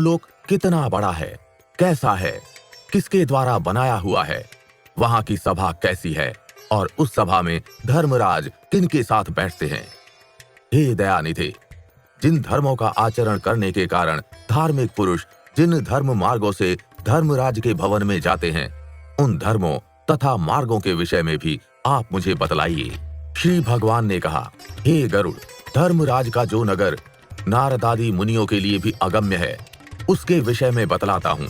लोक कितना बड़ा है, कैसा है, किसके द्वारा बनाया हुआ है, वहां की सभा कैसी है और उस सभा में धर्मराज किनके साथ बैठते हैं। हे दयानिधि, जिन धर्मों का आचरण करने के कारण धार्मिक पुरुष जिन धर्म मार्गों से धर्मराज के भवन में जाते हैं, उन धर्मों तथा मार्गों के विषय में भी आप मुझे बतलाइए। श्री भगवान ने कहा, हे गरुड़, धर्मराज का जो नगर नारदादि मुनियों के लिए भी अगम्य है, उसके विषय में बतलाता हूँ।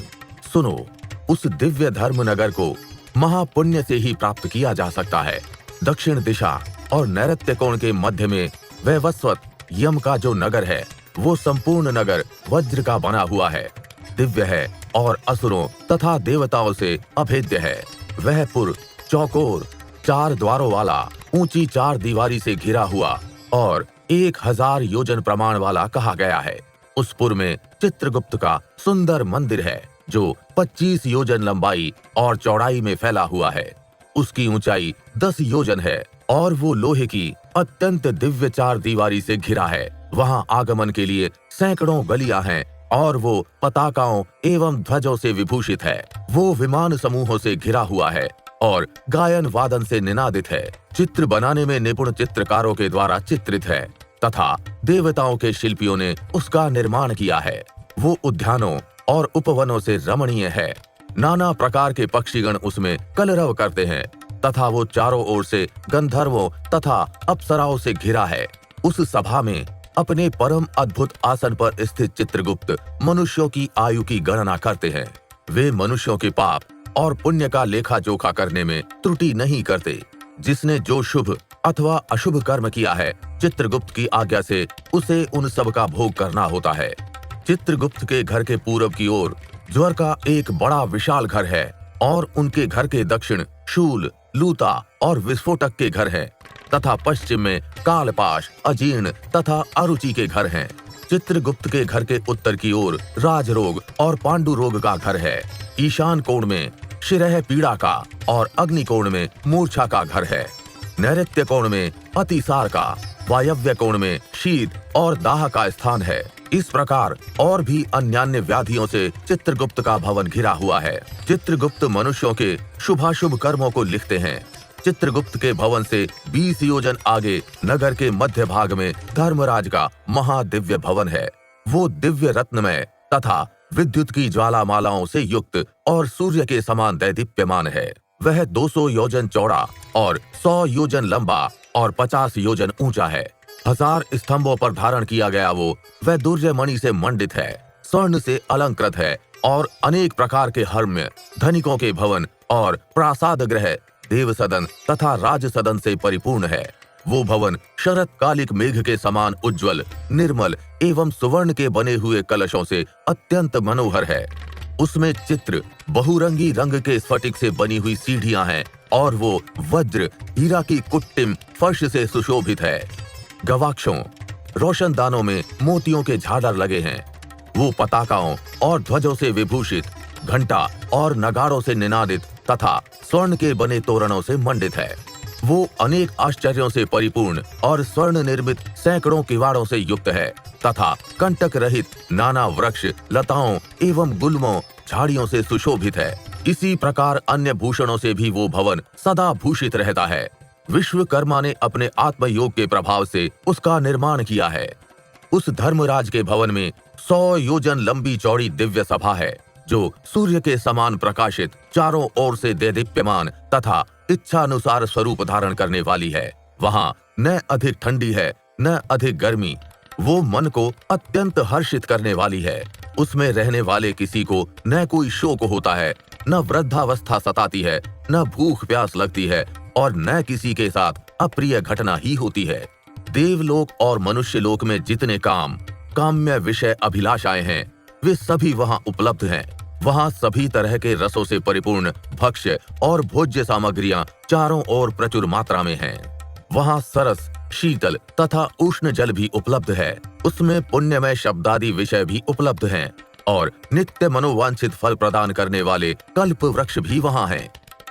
सुनो, उस दिव्य धर्म नगर को महापुण्य से ही प्राप्त किया जा सकता है। दक्षिण दिशा और नैऋत्य कोण के मध्य में वैवस्वत यम का जो नगर है, वो संपूर्ण नगर वज्र का बना हुआ है, दिव्य है और असुरों तथा देवताओं से अभेद्य है। वह पुर चौकोर 4 द्वारों वाला, ऊंची 4 दीवारी से घिरा हुआ और 1000 योजन प्रमाण वाला कहा गया है। उस पुर में चित्रगुप्त का सुंदर मंदिर है, जो 25 योजन लंबाई और चौड़ाई में फैला हुआ है। उसकी ऊंचाई 10 योजन है और वो लोहे की अत्यंत दिव्य 4 दीवारी से घिरा है। वहां आगमन के लिए सैकड़ों गलियां हैं और वो पताकाओं एवं ध्वजों से विभूषित है। वो विमान समूहों से घिरा हुआ है और गायन वादन से निनादित है। चित्र बनाने में निपुण चित्रकारों के द्वारा चित्रित है तथा देवताओं के शिल्पियों ने उसका निर्माण किया है। वो उद्यानों और उपवनों से रमणीय है। नाना प्रकार के पक्षीगण उसमें कलरव करते हैं तथा वो चारों ओर से गंधर्वों तथा अप्सराओं से घिरा है। उस सभा में अपने परम अद्भुत आसन पर स्थित चित्रगुप्त मनुष्यों की आयु की गणना करते हैं। वे मनुष्यों के पाप और पुण्य का लेखा जोखा करने में त्रुटि नहीं करते। जिसने जो शुभ अथवा अशुभ कर्म किया है, चित्रगुप्त की आज्ञा से उसे उन सब का भोग करना होता है। चित्रगुप्त के घर के पूरब की ओर ज्वर का एक बड़ा विशाल घर है और उनके घर के दक्षिण शूल, लूता और विस्फोटक के घर हैं तथा पश्चिम में कालपाश, अजीर्ण तथा अरुचि के घर हैं। चित्रगुप्त के घर के उत्तर की ओर राजरोग और पांडुरोग का घर है। ईशान कोण में शिरह पीड़ा का और अग्नि कोण में मूर्छा का घर है। नैऋत्य कोण में अतिसार का, वायव्य कोण में शीत और दाह का स्थान है। इस प्रकार और भी अन्यान्य व्याधियों से चित्रगुप्त का भवन घिरा हुआ है। चित्रगुप्त मनुष्यों के शुभाशुभ कर्मों को लिखते हैं। चित्रगुप्त के भवन से 20 योजन आगे नगर के मध्य भाग में धर्मराज का महादिव्य भवन है। वो दिव्य रत्नमय तथा विद्युत की ज्वालामालाओं से युक्त और सूर्य के समान दैदीप्यमान है। वह 200 योजन चौड़ा और 100 योजन लंबा और 50 योजन ऊंचा है। 1000 स्तंभों पर धारण किया गया वो वैदुर्य मणि से मंडित है, स्वर्ण से अलंकृत है और अनेक प्रकार के हर्म्य, धनिकों के भवन और प्रासाद गृह, देव सदन तथा राज सदन से परिपूर्ण है। वो भवन शरतकालिक मेघ के समान उज्ज्वल, निर्मल एवं सुवर्ण के बने हुए कलशों से अत्यंत मनोहर है। उसमें चित्र बहुरंगी रंग के स्फटिक से बनी हुई सीढ़ियां हैं और वो वज्र, हीरा की कुट्टिम फर्श से सुशोभित है। गवाक्षों, रोशनदानों में मोतियों के झालर लगे हैं। वो पताकाओं और ध्वजों से विभूषित, घंटा और नगाड़ों से निनादित तथा स्वर्ण के बने तोरणों से मंडित है। वो अनेक आश्चर्यों से परिपूर्ण और स्वर्ण निर्मित सैकड़ों किवाड़ों से युक्त है तथा कंटक रहित नाना वृक्ष, लताओं एवं गुल्मों, झाड़ियों से सुशोभित है। इसी प्रकार अन्य भूषणों से भी वो भवन सदा भूषित रहता है। विश्वकर्मा ने अपने आत्मयोग के प्रभाव से उसका निर्माण किया है। उस धर्मराज के भवन में 100 योजन लंबी चौड़ी दिव्य सभा है, जो सूर्य के समान प्रकाशित, चारों ओर से देदीप्यमान तथा इच्छानुसार स्वरूप धारण करने वाली है। वहाँ न अधिक ठंडी है न अधिक गर्मी। वो मन को अत्यंत हर्षित करने वाली है। उसमें रहने वाले किसी को न कोई शोक होता है, न वृद्धावस्था सताती है, न भूख प्यास लगती है और न किसी के साथ अप्रिय घटना ही होती है। देवलोक और मनुष्य लोक में जितने काम्य विषय अभिलाषाएं हैं, वे सभी वहाँ उपलब्ध हैं। वहाँ सभी तरह के रसों से परिपूर्ण भक्ष्य और भोज्य सामग्रियां चारों ओर प्रचुर मात्रा में हैं। वहाँ सरस, शीतल तथा उष्ण जल भी उपलब्ध है। उसमें पुण्यमय शब्दादि विषय भी उपलब्ध हैं और नित्य मनोवांछित फल प्रदान करने वाले कल्प वृक्ष भी वहाँ हैं।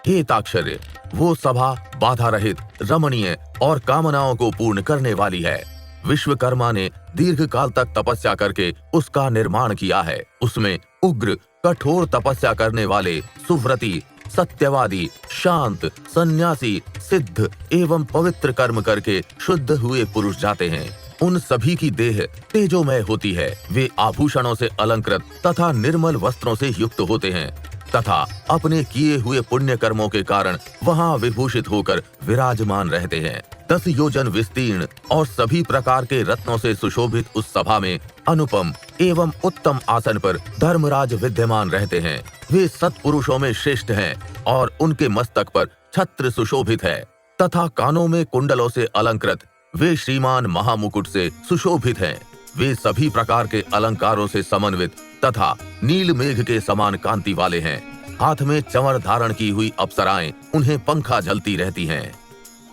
हे ताक्षर्य, वो सभा बाधा रहित, रमणीय और कामनाओं को पूर्ण करने वाली है। विश्वकर्मा ने दीर्घ काल तक तपस्या करके उसका निर्माण किया है। उसमें उग्र कठोर तपस्या करने वाले सुव्रती, सत्यवादी, शांत, सन्यासी, सिद्ध एवं पवित्र कर्म करके शुद्ध हुए पुरुष जाते हैं। उन सभी की देह तेजोमय होती है। वे आभूषणों से अलंकृत तथा निर्मल वस्त्रों से युक्त होते हैं तथा अपने किए हुए पुण्य कर्मों के कारण वहां विभूषित होकर विराजमान रहते हैं। 10 योजन विस्तीर्ण और सभी प्रकार के रत्नों से सुशोभित उस सभा में अनुपम एवं उत्तम आसन पर धर्मराज विद्यमान रहते हैं। वे सत्पुरुषों में श्रेष्ठ हैं और उनके मस्तक पर छत्र सुशोभित है तथा कानों में कुंडलों से अलंकृत वे श्रीमान महामुकुट से सुशोभित हैं। वे सभी प्रकार के अलंकारों से समन्वित तथा नील मेघ के समान कांति वाले हैं। हाथ में चंवर धारण की हुई अप्सराएं उन्हें पंखा झलती रहती हैं।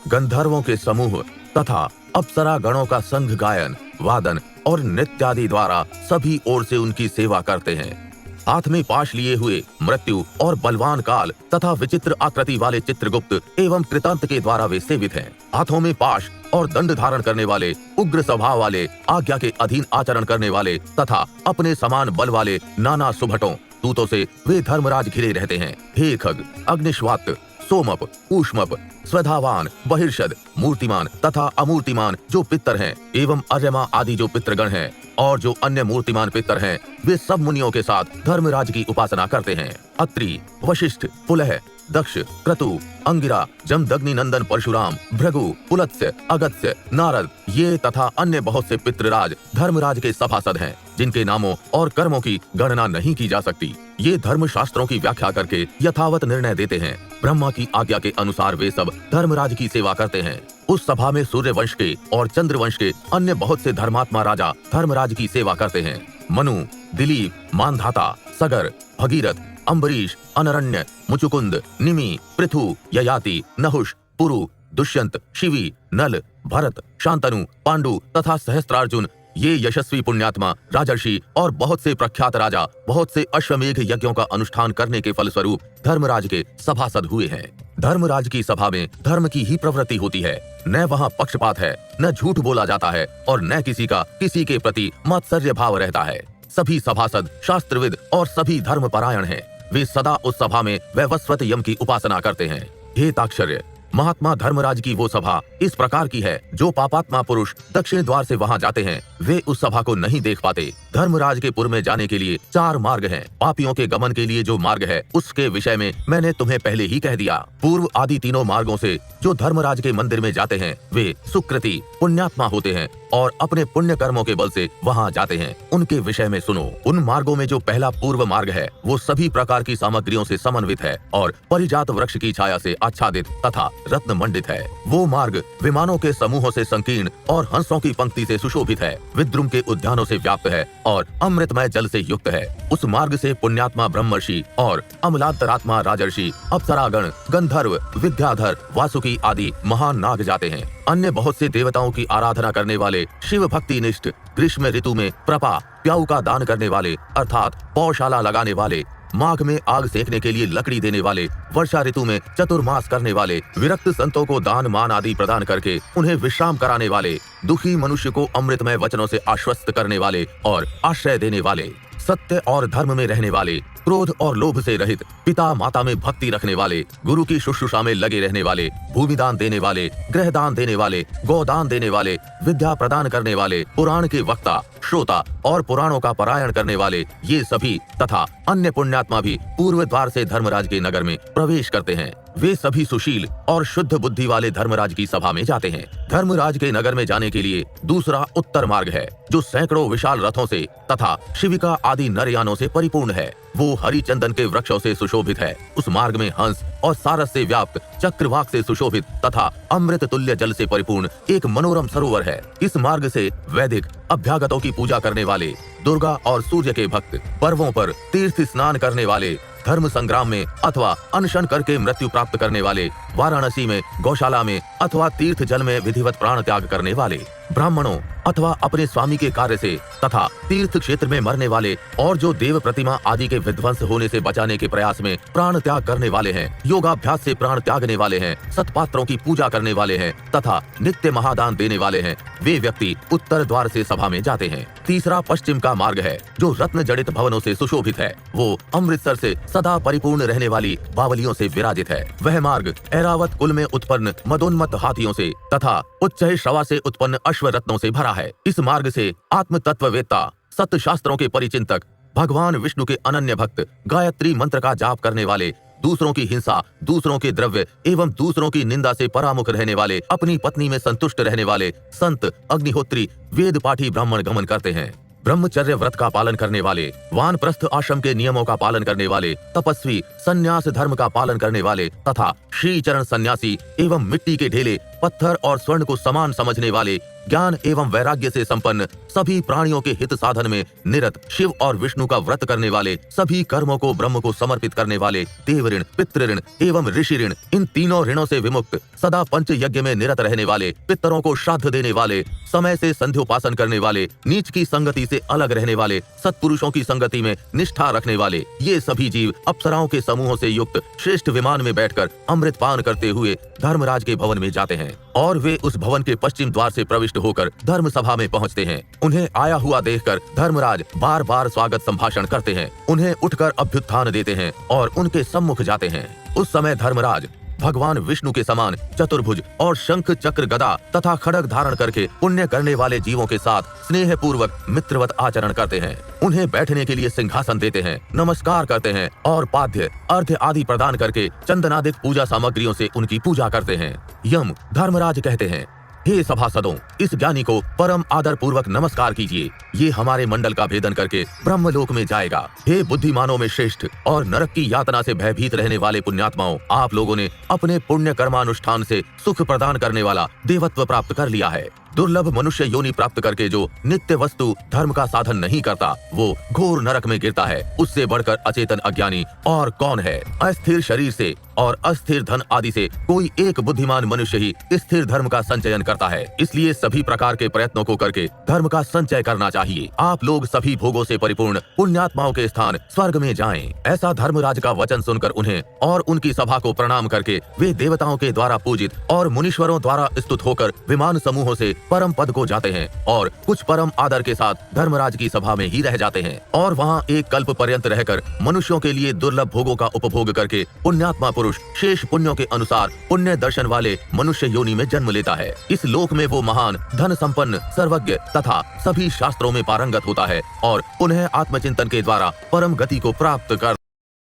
गंधर्वों के समूह तथा अप्सरा गणों का संघ गायन, वादन और नृत्यादि द्वारा सभी ओर से उनकी सेवा करते हैं। हाथ में पाश लिए हुए मृत्यु और बलवान काल तथा विचित्र आकृति वाले चित्रगुप्त एवं कृतांत के द्वारा वे सेवित हैं। हाथों में पाश और दंड धारण करने वाले, उग्र स्वभाव वाले, आज्ञा के अधीन आचरण करने वाले तथा अपने समान बल वाले नाना सुभटों दूतों से वे धर्मराज घिरे रहते हैं। हे खग, अग्निश्वात, सोमप, ऊष्मप, स्वधावान, बहिर्षद, मूर्तिमान तथा अमूर्तिमान जो पितर हैं एवं अर्यमा आदि जो पितृगण हैं और जो अन्य मूर्तिमान पितर हैं, वे सब मुनियों के साथ धर्मराज की उपासना करते हैं। अत्रि, वशिष्ठ, पुलह, दक्ष, क्रतु, अंगिरा, जमदग्नि नंदन परशुराम, भृगु, पुलत्स्य, अगत्स्य, नारद ये तथा अन्य बहुत से पितृराज धर्मराज के सभासद हैं, जिनके नामों और कर्मों की गणना नहीं की जा सकती। ये धर्म शास्त्रों की व्याख्या करके यथावत निर्णय देते हैं। ब्रह्मा की आज्ञा के अनुसार वे सब धर्मराज की सेवा करते हैं। उस सभा में सूर्य वंश के और चंद्र वंश के अन्य बहुत से धर्मात्मा राजा धर्मराज की सेवा करते हैं। मनु, दिलीप, मानधाता, सगर, भगीरथ, अम्बरीश, अनरण्य, मुचुकुंद, निमि, पृथु, ययाति, नहुष, पुरु, दुष्यंत, शिवी, नल, भरत, शांतनु, पांडु तथा सहस्त्रार्जुन ये यशस्वी पुण्यात्मा, राजर्षि और बहुत से प्रख्यात राजा बहुत से अश्वमेघ यज्ञों का अनुष्ठान करने के फलस्वरूप धर्मराज के सभासद हुए हैं। धर्मराज की सभा में धर्म की ही प्रवृत्ति होती है। न वहाँ पक्षपात है, न झूठ बोला जाता है और न किसी का किसी के प्रति मात्सर्य भाव रहता है। सभी सभासद शास्त्रविद और सभी धर्मपरायण हैं। वे सदा उस सभा में वैवस्वत यम की उपासना करते हैं। हे ताक्षर्य, महात्मा धर्मराज की वो सभा इस प्रकार की है, जो पापात्मा पुरुष दक्षिण द्वार से वहां जाते हैं वे उस सभा को नहीं देख पाते। धर्मराज के पुर में जाने के लिए 4 मार्ग हैं। पापियों के गमन के लिए जो मार्ग है उसके विषय में मैंने तुम्हें पहले ही कह दिया। पूर्व आदि तीनों मार्गों से जो धर्मराज के मंदिर में जाते हैं वे सुकृति पुण्यात्मा होते हैं और अपने पुण्य कर्मों के बल से वहां जाते हैं। उनके विषय में सुनो। उन मार्गों में जो पहला पूर्व मार्ग है वो सभी प्रकार की सामग्रियों से समन्वित है और परिजात वृक्ष की छाया से आच्छादित तथा रत्न मंडित है। वो मार्ग विमानों के समूहों से संकीर्ण और हंसों की पंक्ति से सुशोभित है, विद्रुम के उद्यानों से व्याप्त है और अमृतमय जल से युक्त है। उस मार्ग से पुण्यात्मा ब्रह्मर्षि और अमलांतरात्मा राजर्षि, अप्सरागण, गंधर्व, विद्याधर, वासुकी आदि महान नाग जाते हैं। अन्य बहुत से देवताओं की आराधना करने वाले, शिव भक्ति निष्ठ, ग्रीष्म ऋतु में प्रपा प्याऊ का दान करने वाले अर्थात पौशाला लगाने वाले, माघ में आग सेकने के लिए लकड़ी देने वाले, वर्षा ऋतु में चतुर्मास करने वाले, विरक्त संतों को दान मान आदि प्रदान करके उन्हें विश्राम कराने वाले, दुखी मनुष्य को अमृतमय वचनों से आश्वस्त करने वाले और आश्रय देने वाले, सत्य और धर्म में रहने वाले, क्रोध और लोभ से रहित, पिता माता में भक्ति रखने वाले, गुरु की शुश्रूषा में लगे रहने वाले, भूमि दान देने वाले, गृह दान देने वाले, गोदान देने वाले, विद्या प्रदान करने वाले, पुराण के वक्ता, श्रोता और पुराणों का पारायण करने वाले, ये सभी तथा अन्य पुण्यात्मा भी पूर्व द्वार से धर्मराज के नगर में प्रवेश करते हैं। वे सभी सुशील और शुद्ध बुद्धि वाले धर्मराज की सभा में जाते हैं। धर्मराज के नगर में जाने के लिए दूसरा उत्तर मार्ग है, जो सैकड़ों विशाल रथों से तथा शिविका आदि नरयानों से परिपूर्ण है। वो हरिचंदन के वृक्षों से सुशोभित है। उस मार्ग में हंस और सारस से व्याप्त, चक्रवाक से सुशोभित तथा अमृत तुल्य जल से परिपूर्ण एक मनोरम सरोवर है। इस मार्ग से वैदिक अभ्यागतों की पूजा करने वाले, दुर्गा और सूर्य के भक्त, पर्वों पर तीर्थ स्नान करने वाले, धर्म संग्राम में अथवा अनशन करके मृत्यु प्राप्त करने वाले, वाराणसी में गौशाला में अथवा तीर्थ जल में विधिवत प्राण त्याग करने वाले, ब्राह्मणों अथवा अपने स्वामी के कार्य से तथा तीर्थ क्षेत्र में मरने वाले और जो देव प्रतिमा आदि के विध्वंस होने से बचाने के प्रयास में प्राण त्याग करने वाले हैं, योगाभ्यास से प्राण त्यागने वाले हैं, सत्पात्रों की पूजा करने वाले हैं तथा नित्य महादान देने वाले हैं, वे व्यक्ति उत्तर द्वार से सभा में जाते हैं। तीसरा पश्चिम का मार्ग है, जो रत्न जड़ित भवनों से सुशोभित है। वो अमृतसर से सदा परिपूर्ण रहने वाली बावलियों से विराजित है। वह मार्ग ऐरावत कुल में उत्पन्न मदोन्मत्त हाथियों से तथा उच्च श्रवा से उत्पन्न अश्व रत्नों से भरा है। इस मार्ग से आत्म तत्ववेत्ता, सत्य शास्त्रों के परिचिंतक, भगवान विष्णु के अनन्य भक्त, गायत्री मंत्र का जाप करने वाले, दूसरों की हिंसा, दूसरों के द्रव्य एवं दूसरों की निंदा से परामुख रहने वाले, अपनी पत्नी में संतुष्ट रहने वाले संत, अग्निहोत्री, वेद पाठी ब्राह्मण गमन करते हैं। ब्रह्मचर्य व्रत का पालन करने वाले, वानप्रस्थ आश्रम के नियमों का पालन करने वाले, तपस्वी, संन्यास धर्म का पालन करने वाले तथा श्री चरण सन्यासी एवं मिट्टी के ढेले, पत्थर और स्वर्ण को समान समझने वाले, ज्ञान एवं वैराग्य से संपन्न, सभी प्राणियों के हित साधन में निरत, शिव और विष्णु का व्रत करने वाले, सभी कर्मों को ब्रह्म को समर्पित करने वाले, देव ऋण, पितृ ऋण एवं ऋषि ऋण, इन तीनों ऋणों से विमुक्त, सदा पंच यज्ञ में निरत रहने वाले, पितरों को श्राद्ध देने वाले, समय से संध्योपासन करने वाले, नीच की संगति से अलग रहने वाले, सत्पुरुषों की संगति में निष्ठा रखने वाले, ये सभी जीव अप्सराओं के समूहों से युक्त श्रेष्ठ विमान में बैठकर अमृत पान करते हुए धर्मराज के भवन में जाते हैं और वे उस भवन के पश्चिम द्वार से प्रविष्ट होकर धर्म सभा में पहुंचते हैं। उन्हें आया हुआ देखकर धर्मराज बार बार स्वागत संभाषण करते हैं, उन्हें उठकर अभ्युत्थान देते हैं और उनके सम्मुख जाते हैं। उस समय धर्मराज भगवान विष्णु के समान चतुर्भुज और शंख चक्र गदा तथा खड्ग धारण करके पुण्य करने वाले जीवों के साथ स्नेह पूर्वक मित्रवत आचरण करते हैं। उन्हें बैठने के लिए सिंहासन देते हैं, नमस्कार करते हैं और पाद्य, अर्घ्य आदि प्रदान करके चंदनादिक पूजा सामग्रियों से उनकी पूजा करते हैं। यम धर्मराज कहते हैं, हे सभासदों, इस ज्ञानी को परम आदर पूर्वक नमस्कार कीजिए। ये हमारे मंडल का भेदन करके ब्रह्मलोक में जाएगा। हे बुद्धिमानों में श्रेष्ठ और नरक की यातना से भयभीत रहने वाले पुण्यात्माओं, आप लोगों ने अपने पुण्य कर्मानुष्ठान से सुख प्रदान करने वाला देवत्व प्राप्त कर लिया है। दुर्लभ मनुष्य योनि प्राप्त करके जो नित्य वस्तु धर्म का साधन नहीं करता, वो घोर नरक में गिरता है। उससे बढ़कर अचेतन अज्ञानी और कौन है? अस्थिर शरीर से और अस्थिर धन आदि से कोई एक बुद्धिमान मनुष्य ही स्थिर धर्म का संचयन करता है। इसलिए सभी प्रकार के प्रयत्नों को करके धर्म का संचय करना चाहिए। आप लोग सभी भोगों से परिपूर्ण पुण्यात्माओं के स्थान स्वर्ग में जाएं। ऐसा धर्मराज का वचन सुनकर उन्हें और उनकी सभा को प्रणाम करके वे देवताओं के द्वारा पूजित और मुनीश्वरों द्वारा स्तुत होकर विमान समूहों से परम पद को जाते हैं और कुछ परम आदर के साथ धर्मराज की सभा में ही रह जाते हैं और वहाँ एक कल्प पर्यंत रहकर मनुष्यों के लिए दुर्लभ भोगों का उपभोग करके पुण्यात्मा पुरुष शेष पुण्यों के अनुसार पुण्य दर्शन वाले मनुष्य योनि में जन्म लेता है। इस लोक में वो महान, धन संपन्न, सर्वज्ञ तथा सभी शास्त्रों में पारंगत होता है और पुनः आत्मचिंतन के द्वारा परम गति को प्राप्त कर